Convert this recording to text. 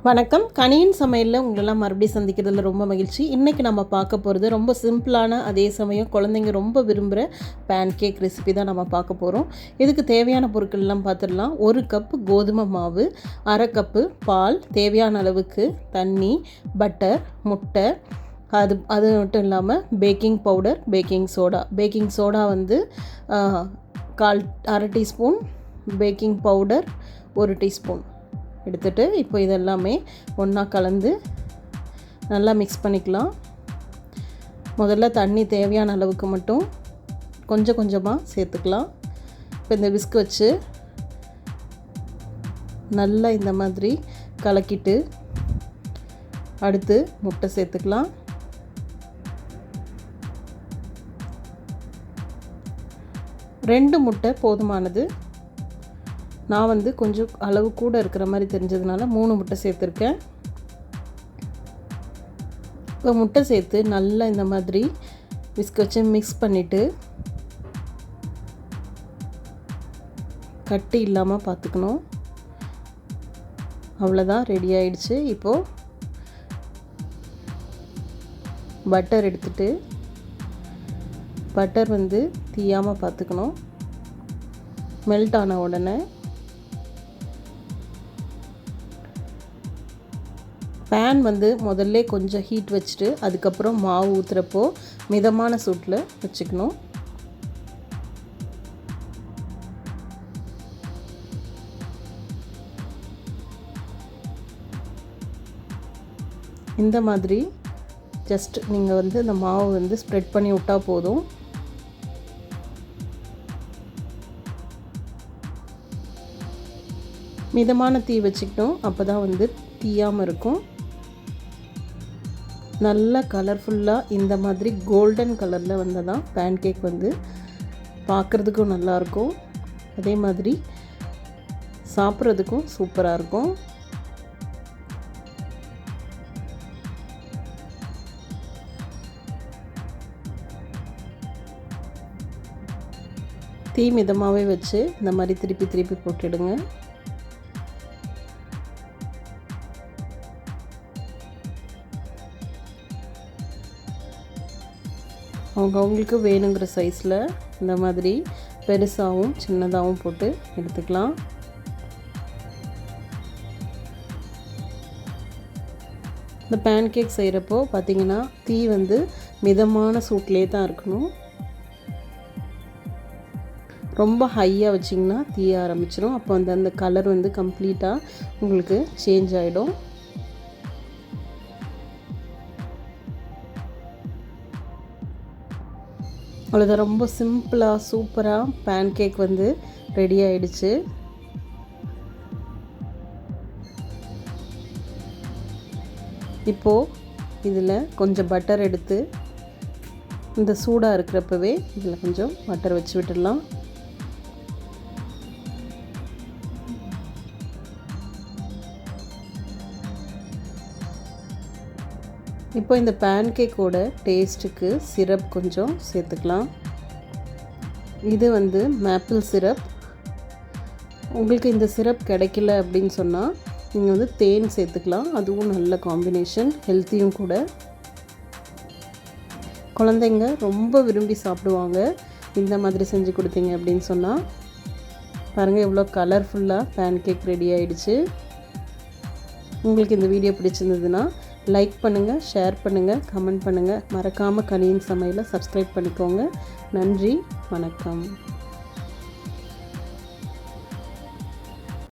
வணக்கம். கனியின் சமையலில் உங்களெல்லாம் மறுபடியும் சந்திக்கிறதுல ரொம்ப மகிழ்ச்சி. இன்றைக்கி நம்ம பார்க்க போகிறது ரொம்ப சிம்பிளான, அதே சமயம் குழந்தைங்க ரொம்ப விரும்புகிற பேன்கேக் ரெசிபி தான் நம்ம பார்க்க போகிறோம். இதுக்கு தேவையான பொருட்கள்லாம் பார்த்துடலாம். 1 கப்பு கோதுமை மாவு, 1/2 கப்பு பால், தேவையான அளவுக்கு தண்ணி, பட்டர், முட்டை, அது மட்டும் இல்லாமல் பேக்கிங் பவுடர், பேக்கிங் சோடா வந்து 1/2 டீஸ்பூன், பேக்கிங் பவுடர் 1 டீஸ்பூன் எடுத்துகிட்டு இப்போ இதெல்லாமே ஒன்றா கலந்து நல்லா மிக்ஸ் பண்ணிக்கலாம். முதல்ல தண்ணி தேவையான அளவுக்கு மட்டும் கொஞ்சம் கொஞ்சமாக சேர்த்துக்கலாம். இப்போ இந்த விஸ்க் வச்சு நல்லா இந்த மாதிரி கலக்கிட்டு அடுத்து முட்டை சேர்த்துக்கலாம். ரெண்டு முட்டை போதுமானது. நான் வந்து கொஞ்சம் அளவு கூட இருக்கிற மாதிரி தெரிஞ்சதுனால 3 முட்டை சேர்த்துருக்கேன். இப்போ முட்டை சேர்த்து நல்லா இந்த மாதிரி விஸ்க் வச்சு மிக்ஸ் பண்ணிவிட்டு கட்டி இல்லாமல் பார்த்துக்கணும். அவ்வளோதான், ரெடி ஆயிடுச்சு. இப்போது பட்டர் எடுத்துகிட்டு பட்டர் வந்து தீயாமல் பார்த்துக்கணும். மெல்ட் ஆன உடனே பேன் வந்து முதல்ல கொஞ்சம் ஹீட் வச்சுட்டு அதுக்கப்புறம் மாவு ஊற்றுறப்போ மிதமான சூட்டில் வச்சுக்கணும். இந்த மாதிரி ஜஸ்ட் நீங்கள் வந்து இந்த மாவு வந்து ஸ்ப்ரெட் பண்ணி விட்டால் போதும். மிதமான தீ வச்சுக்கிட்டோம், அப்போ தான் வந்து தீயாமல் இருக்கும். நல்லா கலர்ஃபுல்லாக இந்த மாதிரி கோல்டன் கலரில் வந்தால் தான் பேன்கேக் வந்து பார்க்குறதுக்கும் நல்லாயிருக்கும், அதே மாதிரி சாப்பிட்றதுக்கும் சூப்பராக இருக்கும். தீ மிதமாகவே வச்சு இந்த மாதிரி திருப்பி திருப்பி போட்டுடுங்க. அவங்களுக்கு வேணுங்கிற சைஸில் இந்த மாதிரி பெருசாகவும் சின்னதாகவும் போட்டு எடுத்துக்கலாம். இந்த பேன்கேக் செய்கிறப்போ பார்த்திங்கன்னா தீ வந்து மிதமான சூட்லேயே தான் இருக்கணும். ரொம்ப ஹையாக வச்சிங்கன்னா தீய ஆரம்பிச்சிடும். அப்போ வந்து அந்த கலர் வந்து கம்ப்ளீட்டாக உங்களுக்கு சேஞ்ச் ஆகிடும். அவ்வளோதான், ரொம்ப சிம்பிளாக சூப்பராக பேன்கேக் வந்து ரெடி ஆகிடுச்சு. இப்போது இதில் கொஞ்சம் பட்டர் எடுத்து இந்த சூடாக இருக்கிறப்பவே இதில் கொஞ்சம் பட்டர் வச்சு விட்டுடலாம். இப்போ இந்த பேன்கேக்கோட டேஸ்ட்டுக்கு சிரப் கொஞ்சம் சேர்த்துக்கலாம். இது வந்து மேப்பிள் சிரப். உங்களுக்கு இந்த சிரப் கிடைக்கல அப்படின்னு சொன்னால் நீங்கள் வந்து தேன் சேர்த்துக்கலாம், அதுவும் நல்ல காம்பினேஷன், ஹெல்த்தியும் கூட. குழந்தைங்க ரொம்ப விரும்பி சாப்பிடுவாங்க இந்த மாதிரி செஞ்சு கொடுத்தீங்க அப்படின்னு சொன்னால். பாருங்கள் எவ்வளோ கலர்ஃபுல்லாக பேன்கேக் ரெடி ஆகிடுச்சு. உங்களுக்கு இந்த வீடியோ பிடிச்சிருந்ததுன்னா லைக் பண்ணுங்கள், ஷேர் பண்ணுங்கள், கமெண்ட் பண்ணுங்கள். மறக்காமல் கனியின் சமையலை சப்ஸ்கிரைப் பண்ணிக்கோங்க. நன்றி, வணக்கம்.